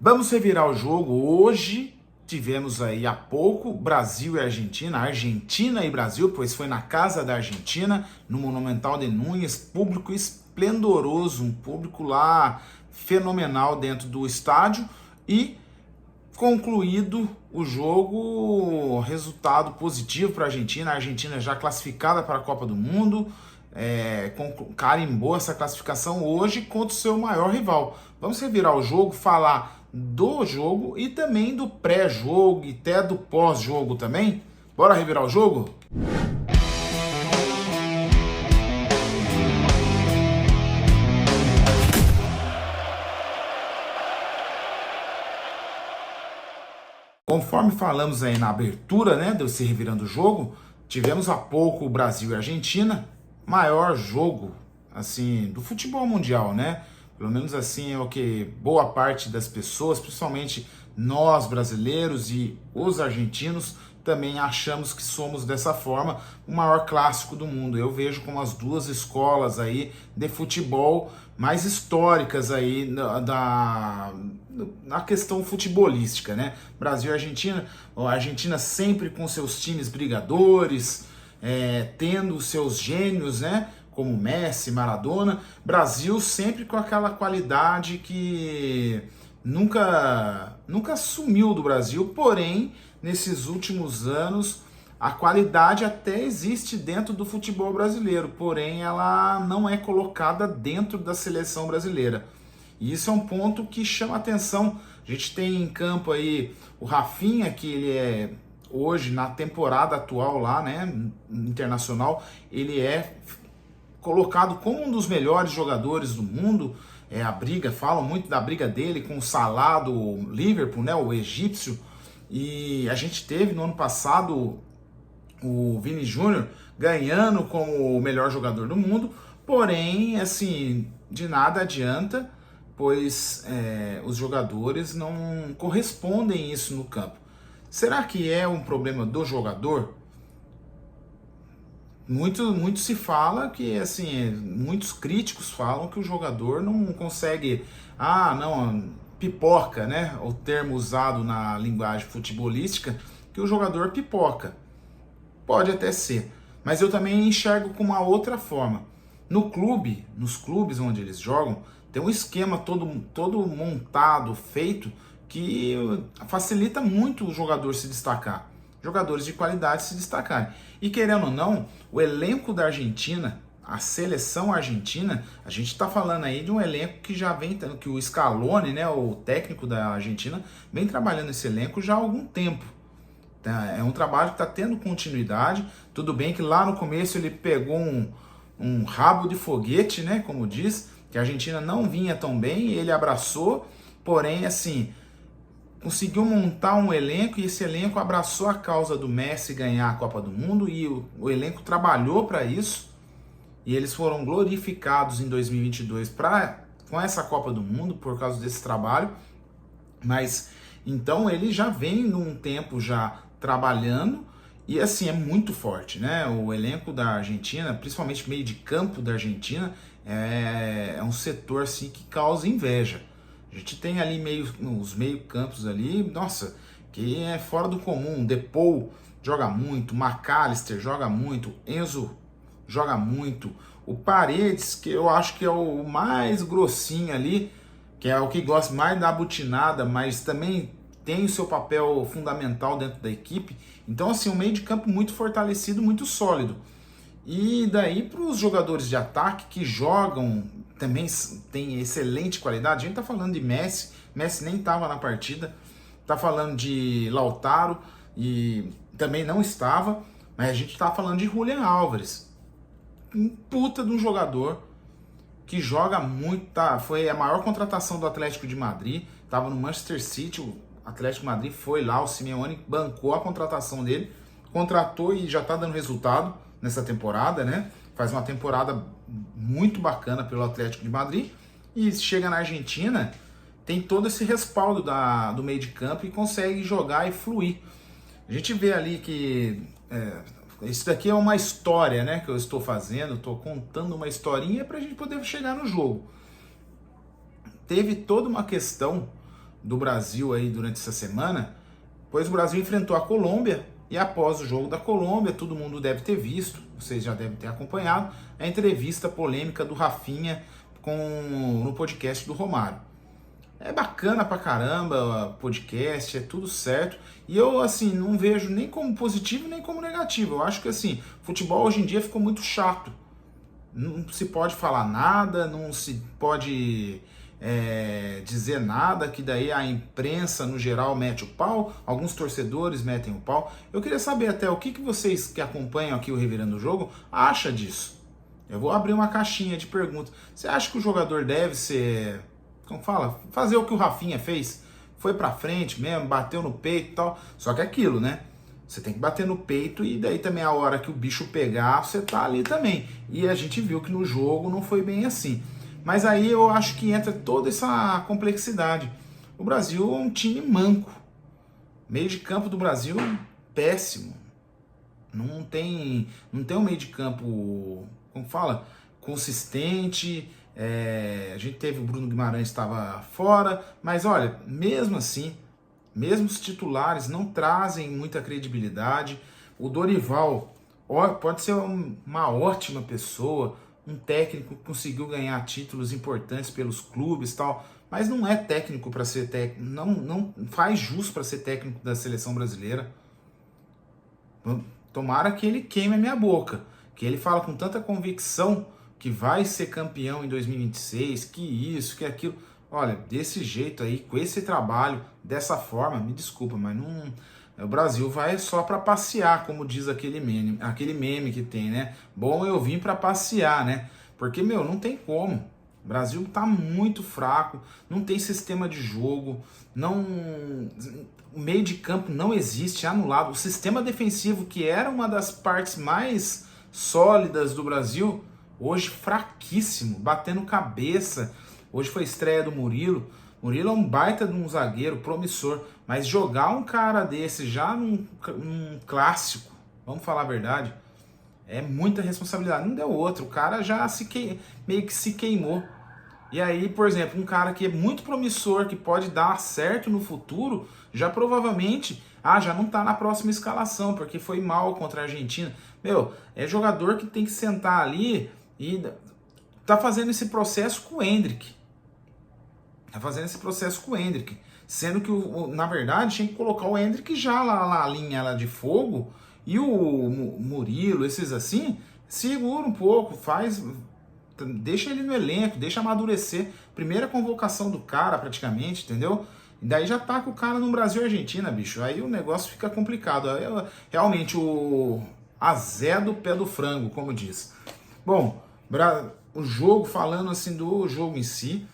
Vamos revirar o jogo. Hoje tivemos aí há pouco Brasil e Argentina, Argentina e Brasil, pois foi na casa da Argentina, no Monumental de Núñez, público esplendoroso, um público lá fenomenal dentro do estádio e concluído o jogo, resultado positivo para a Argentina já classificada para a Copa do Mundo, carimbou essa classificação hoje contra o seu maior rival. Vamos revirar o jogo, falar do jogo e também do pré-jogo e até do pós-jogo também. Bora revirar o jogo? Conforme falamos aí na abertura, né, desse revirando o jogo, tivemos há pouco o Brasil e a Argentina, maior jogo, assim, do futebol mundial, né? Pelo menos assim é o que boa parte das pessoas, principalmente nós brasileiros e os argentinos, também achamos que somos dessa forma o maior clássico do mundo. Eu vejo como as duas escolas aí de futebol mais históricas aí na questão futebolística, né? Brasil e Argentina, a Argentina sempre com seus times brigadores, tendo seus gênios, né? Como Messi, Maradona. Brasil sempre com aquela qualidade que nunca sumiu do Brasil, porém, nesses últimos anos, a qualidade até existe dentro do futebol brasileiro, porém ela não é colocada dentro da seleção brasileira. E isso é um ponto que chama atenção. A gente tem em campo aí o Rafinha, que ele é hoje, na temporada atual lá, né, internacional, ele é colocado como um dos melhores jogadores do mundo. Falam muito da briga dele com o Salah do Liverpool, né, o egípcio. E a gente teve no ano passado o Vini Júnior ganhando como o melhor jogador do mundo, porém, assim, de nada adianta, pois os jogadores não correspondem isso no campo. Será que é um problema do jogador? Muito se fala que, assim, muitos críticos falam que o jogador não consegue, pipoca, né? O termo usado na linguagem futebolística, que o jogador pipoca. Pode até ser, mas eu também enxergo com uma outra forma. Nos clubes onde eles jogam, tem um esquema todo montado, feito, que facilita muito o jogador se destacar. Jogadores de qualidade se destacarem. E querendo ou não, o elenco da Argentina, a seleção argentina, a gente está falando aí de um elenco que já vem, que o Scaloni, né, o técnico da Argentina, vem trabalhando esse elenco já há algum tempo. É um trabalho que está tendo continuidade. Tudo bem que lá no começo ele pegou um rabo de foguete, né, como diz, que a Argentina não vinha tão bem, e ele abraçou, porém, assim, conseguiu montar um elenco, e esse elenco abraçou a causa do Messi ganhar a Copa do Mundo, e o elenco trabalhou para isso, e eles foram glorificados em 2022 com essa Copa do Mundo por causa desse trabalho. Mas então ele já vem num tempo já trabalhando, e assim, é muito forte, né? O elenco da Argentina, principalmente meio de campo da Argentina, é um setor assim que causa inveja. A gente tem ali os meio-campos ali, nossa, que é fora do comum. Depou joga muito, McAllister joga muito, Enzo joga muito, o Paredes, que eu acho que é o mais grossinho ali, que é o que gosta mais da butinada, mas também tem o seu papel fundamental dentro da equipe. Então, assim, um meio de campo muito fortalecido, muito sólido. E daí para os jogadores de ataque que jogam, também tem excelente qualidade. A gente tá falando de Messi nem estava na partida, tá falando de Lautaro, e também não estava, mas a gente tá falando de Julián Álvares, um puta de um jogador que joga muito, foi a maior contratação do Atlético de Madrid, estava no Manchester City, o Atlético de Madrid foi lá, o Simeone bancou a contratação dele, contratou e já tá dando resultado nessa temporada, né? Faz uma temporada muito bacana pelo Atlético de Madrid, e chega na Argentina, tem todo esse respaldo do meio de campo e consegue jogar e fluir. A gente vê ali que isso daqui é uma história, né, que eu estou fazendo, estou contando uma historinha para a gente poder chegar no jogo. Teve toda uma questão do Brasil aí durante essa semana, pois o Brasil enfrentou a Colômbia e após o jogo da Colômbia, todo mundo deve ter visto, vocês já devem ter acompanhado, a entrevista polêmica do Rafinha no podcast do Romário. É bacana pra caramba, podcast, é tudo certo. E eu, assim, não vejo nem como positivo nem como negativo. Eu acho que, assim, futebol hoje em dia ficou muito chato. Não se pode falar nada, não se pode dizer nada, que daí a imprensa, no geral, mete o pau. Alguns torcedores metem o pau. Eu queria saber até o que vocês que acompanham aqui o Revirando o Jogo acham disso. Eu vou abrir uma caixinha de perguntas. Você acha que o jogador deve ser... Como fala? Fazer o que o Rafinha fez. Foi pra frente mesmo, bateu no peito e tal. Só que é aquilo, né? Você tem que bater no peito e daí também a hora que o bicho pegar, você tá ali também. E a gente viu que no jogo não foi bem assim. Mas aí eu acho que entra toda essa complexidade. O Brasil é um time manco. Meio de campo do Brasil, péssimo. Não tem um meio de campo, como fala? Consistente. A gente teve o Bruno Guimarães estava fora, mas olha, mesmo assim, mesmo os titulares não trazem muita credibilidade. O Dorival pode ser uma ótima pessoa, um técnico que conseguiu ganhar títulos importantes pelos clubes e tal, mas não é técnico para ser técnico, não faz jus para ser técnico da seleção brasileira. Tomara que ele queime a minha boca, que ele fala com tanta convicção que vai ser campeão em 2026, que isso, que aquilo. Olha, desse jeito aí, com esse trabalho, dessa forma, me desculpa, mas não... O Brasil vai só para passear, como diz aquele meme que tem, né? Bom, eu vim para passear, né? Porque, meu, não tem como. O Brasil tá muito fraco, não tem sistema de jogo, o meio de campo não existe, é anulado. O sistema defensivo, que era uma das partes mais sólidas do Brasil, hoje fraquíssimo, batendo cabeça. Hoje foi a estreia do Murilo. Murilo é um baita de um zagueiro, promissor. Mas jogar um cara desse já num clássico, vamos falar a verdade, é muita responsabilidade. Não deu outro, o cara já meio que se queimou. E aí, por exemplo, um cara que é muito promissor, que pode dar certo no futuro, já provavelmente já não tá na próxima escalação, porque foi mal contra a Argentina. Meu, é jogador que tem que sentar ali e tá fazendo esse processo com o Endrick. Sendo que, na verdade, tinha que colocar o Endrick já lá na linha lá de fogo, e o Murilo, esses assim, segura um pouco, deixa ele no elenco, deixa amadurecer. Primeira convocação do cara, praticamente, entendeu? E daí já tá com o cara no Brasil e Argentina, bicho. Aí o negócio fica complicado. Aí, realmente, o azé do pé do frango, como diz. Bom, o jogo, falando assim do jogo em si,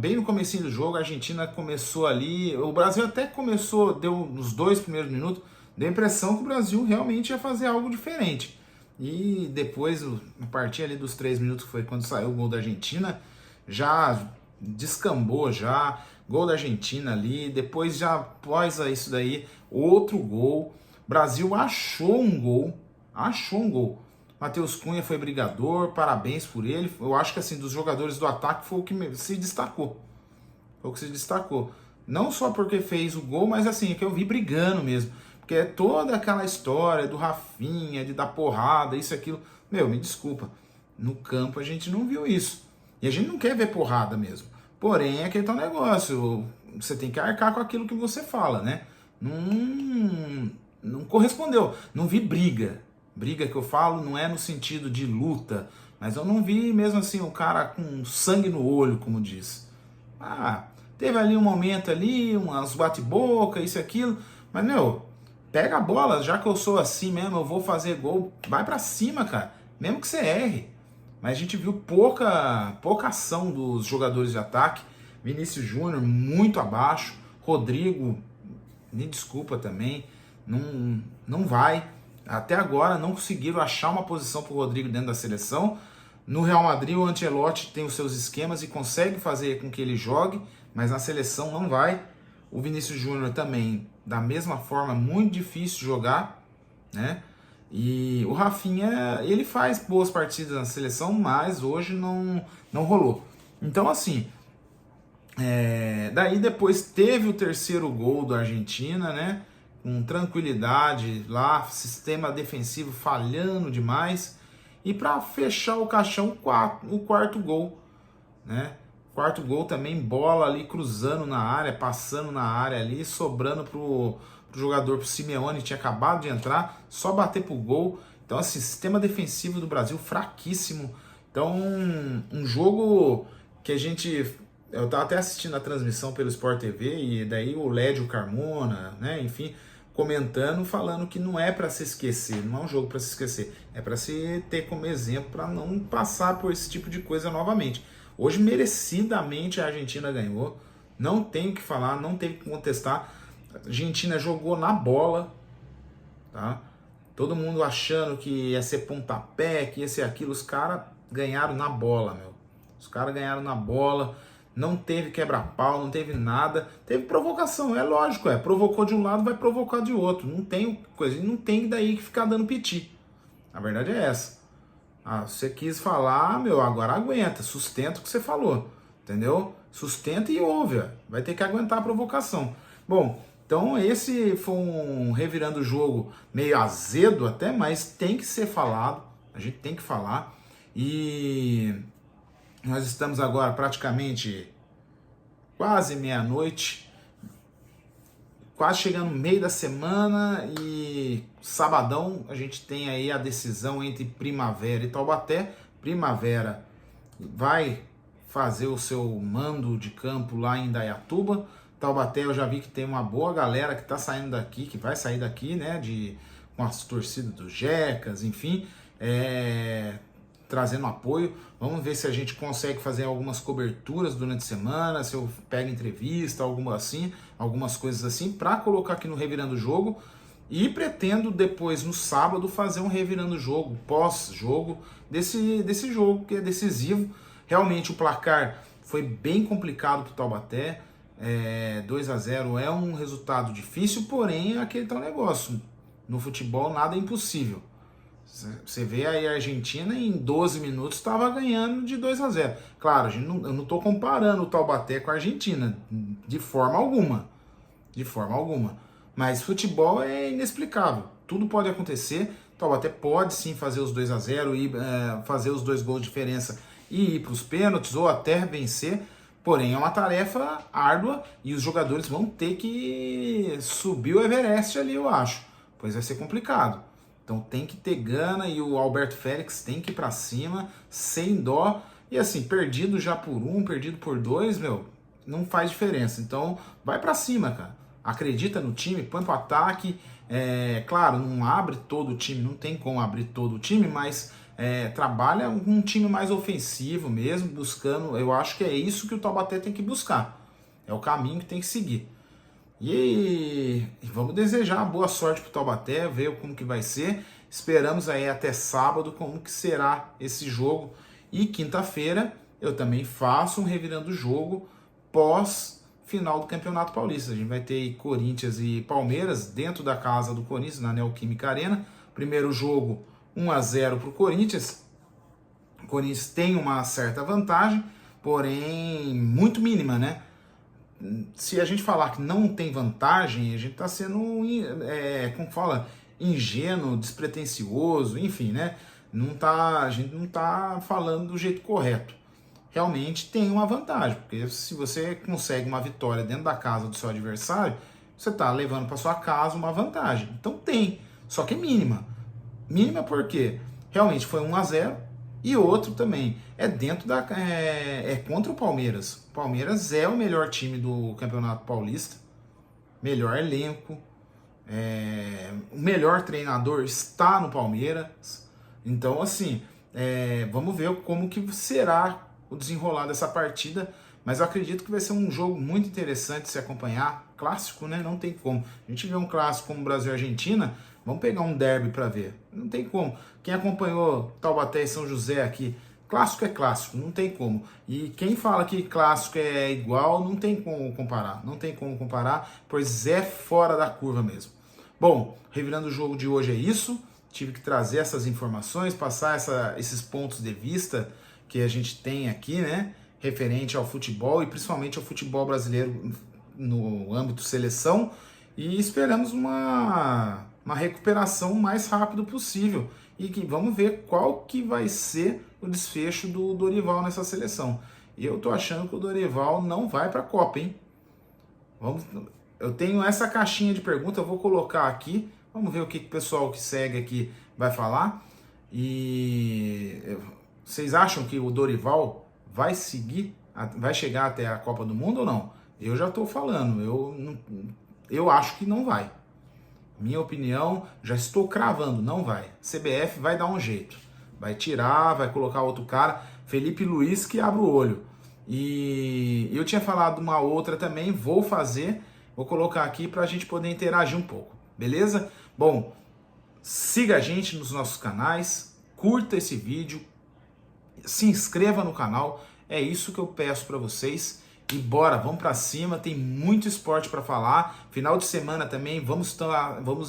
bem no comecinho do jogo, a Argentina começou ali, o Brasil até começou, deu nos 2 primeiros minutos, deu a impressão que o Brasil realmente ia fazer algo diferente. E depois, a partir ali dos 3 minutos, que foi quando saiu o gol da Argentina, já descambou já, gol da Argentina ali, depois já após isso daí, outro gol, Brasil achou um gol, Matheus Cunha foi brigador, parabéns por ele. Eu acho que assim, dos jogadores do ataque foi o que se destacou. Não só porque fez o gol, mas assim, é que eu vi brigando mesmo. Porque é toda aquela história do Rafinha, de dar porrada, isso e aquilo. Meu, me desculpa. No campo a gente não viu isso. E a gente não quer ver porrada mesmo. Porém, é aquele tal negócio. Você tem que arcar com aquilo que você fala, né? Não correspondeu. Não vi briga. Briga que eu falo não é no sentido de luta, mas eu não vi mesmo assim o cara com sangue no olho, como diz. Teve ali um momento ali, umas bate-boca, isso e aquilo, mas meu, pega a bola, já que eu sou assim mesmo, eu vou fazer gol, vai pra cima, cara, mesmo que você erre. Mas a gente viu pouca ação dos jogadores de ataque. Vinícius Júnior muito abaixo, Rodrigo, me desculpa também, não vai. Até agora não conseguiram achar uma posição para o Rodrigo dentro da seleção. No Real Madrid o Ancelotti tem os seus esquemas e consegue fazer com que ele jogue, mas na seleção não vai. O Vinícius Júnior também, da mesma forma, muito difícil de jogar, né? E o Rafinha, ele faz boas partidas na seleção, mas hoje não rolou. Então assim, Daí depois teve o terceiro gol do Argentina, né? Com tranquilidade lá, sistema defensivo falhando demais. E para fechar o caixão, o quarto gol, né? Quarto gol também, bola ali cruzando na área, passando na área ali, sobrando pro jogador, pro Simeone, tinha acabado de entrar, só bater pro gol. Então, assim, sistema defensivo do Brasil fraquíssimo. Então, um jogo que a gente... Eu tava até assistindo a transmissão pelo Sport TV e daí o Lédio Carmona, né, enfim, comentando, falando que não é para se esquecer, não é um jogo para se esquecer, é para se ter como exemplo para não passar por esse tipo de coisa novamente. Hoje, merecidamente, a Argentina ganhou, não tem o que falar, não tem o que contestar. A Argentina jogou na bola, tá? Todo mundo achando que ia ser pontapé, que ia ser aquilo, os caras ganharam na bola, meu. Os caras ganharam na bola, não teve quebra-pau, não teve nada, teve provocação, é lógico, provocou de um lado, vai provocar de outro, não tem coisa, não tem daí que ficar dando piti. A verdade é essa. Você quis falar, meu, agora aguenta, sustenta o que você falou, entendeu? Sustenta e ouve, vai ter que aguentar a provocação. Bom, então esse foi um revirando o jogo meio azedo até, mas tem que ser falado, a gente tem que falar. E nós estamos agora praticamente quase meia-noite, quase chegando no meio da semana e sabadão a gente tem aí a decisão entre Primavera e Taubaté. Primavera vai fazer o seu mando de campo lá em Indaiatuba. Taubaté eu já vi que tem uma boa galera que está saindo daqui, que vai sair daqui, né, com as torcidas dos Jecas, enfim, trazendo apoio. Vamos ver se a gente consegue fazer algumas coberturas durante a semana, se eu pego entrevista, algumas coisas assim, para colocar aqui no Revirando o Jogo. E pretendo depois, no sábado, fazer um Revirando o Jogo, pós-jogo, desse jogo que é decisivo. Realmente o placar foi bem complicado para o Taubaté. 2-0 é um resultado difícil, porém é aquele tal negócio. No futebol nada é impossível. Você vê aí a Argentina em 12 minutos estava ganhando de 2-0. Claro, eu não estou comparando o Taubaté com a Argentina, de forma alguma. De forma alguma. Mas futebol é inexplicável. Tudo pode acontecer. O Taubaté pode sim fazer os 2-0 e fazer os 2 gols de diferença e ir para os pênaltis ou até vencer. Porém, é uma tarefa árdua e os jogadores vão ter que subir o Everest ali, eu acho. Pois vai ser complicado. Então tem que ter gana e o Alberto Félix tem que ir pra cima, sem dó. E assim, perdido já por 1, perdido por 2, meu, não faz diferença. Então vai pra cima, cara. Acredita no time, põe pro ataque. Claro, não abre todo o time, não tem como abrir todo o time, mas trabalha um time mais ofensivo mesmo, buscando. Eu acho que é isso que o Taubaté tem que buscar. É o caminho que tem que seguir. E vamos desejar boa sorte pro Taubaté, ver como que vai ser. Esperamos aí até sábado como que será esse jogo. E quinta-feira eu também faço um Revirando o Jogo pós final do Campeonato Paulista. A gente vai ter Corinthians e Palmeiras dentro da casa do Corinthians, na Neoquímica Arena. Primeiro jogo 1-0 pro Corinthians. O Corinthians tem uma certa vantagem, porém muito mínima, né? Se a gente falar que não tem vantagem, a gente está sendo, como fala, ingênuo, despretensioso, enfim, né? A gente não está falando do jeito correto. Realmente tem uma vantagem, porque se você consegue uma vitória dentro da casa do seu adversário, você está levando para sua casa uma vantagem. Então tem, só que é mínima. Mínima porque realmente foi 1-0. E outro também, contra o Palmeiras. O Palmeiras é o melhor time do Campeonato Paulista, melhor elenco, o melhor treinador está no Palmeiras. Então, assim, vamos ver como que será o desenrolar dessa partida, mas eu acredito que vai ser um jogo muito interessante de se acompanhar. Clássico, né? Não tem como. A gente vê um clássico como Brasil e Argentina, vamos pegar um derby para ver. Não tem como. Quem acompanhou Taubaté e São José aqui, clássico é clássico, não tem como. E quem fala que clássico é igual, não tem como comparar. Não tem como comparar, pois é fora da curva mesmo. Bom, Revirando o Jogo de hoje é isso. Tive que trazer essas informações, passar esses pontos de vista que a gente tem aqui, né? referente ao futebol e principalmente ao futebol brasileiro no âmbito seleção, e esperamos uma recuperação o mais rápido possível, e que vamos ver qual que vai ser o desfecho do Dorival nessa seleção. E eu tô achando que o Dorival não vai para a Copa, hein? Eu tenho essa caixinha de perguntas, eu vou colocar aqui, vamos ver o que o pessoal que segue aqui vai falar. E vocês acham que o Dorival vai chegar até a Copa do Mundo ou não? Eu já estou falando, eu acho que não vai. Minha opinião, já estou cravando, não vai. CBF vai dar um jeito, vai tirar, vai colocar outro cara, Felipe Luiz que abre o olho. E eu tinha falado uma outra também, vou colocar aqui para a gente poder interagir um pouco, beleza? Bom, siga a gente nos nossos canais, curta esse vídeo, se inscreva no canal, é isso que eu peço para vocês. E bora, vamos para cima, tem muito esporte para falar. Final de semana também vamos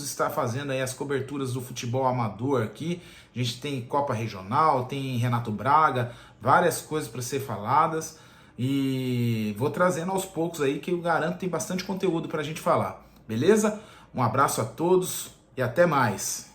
estar fazendo aí as coberturas do futebol amador aqui. A gente tem Copa Regional, tem Renato Braga, várias coisas para ser faladas. E vou trazendo aos poucos aí, que eu garanto que tem bastante conteúdo para a gente falar. Beleza? Um abraço a todos e até mais.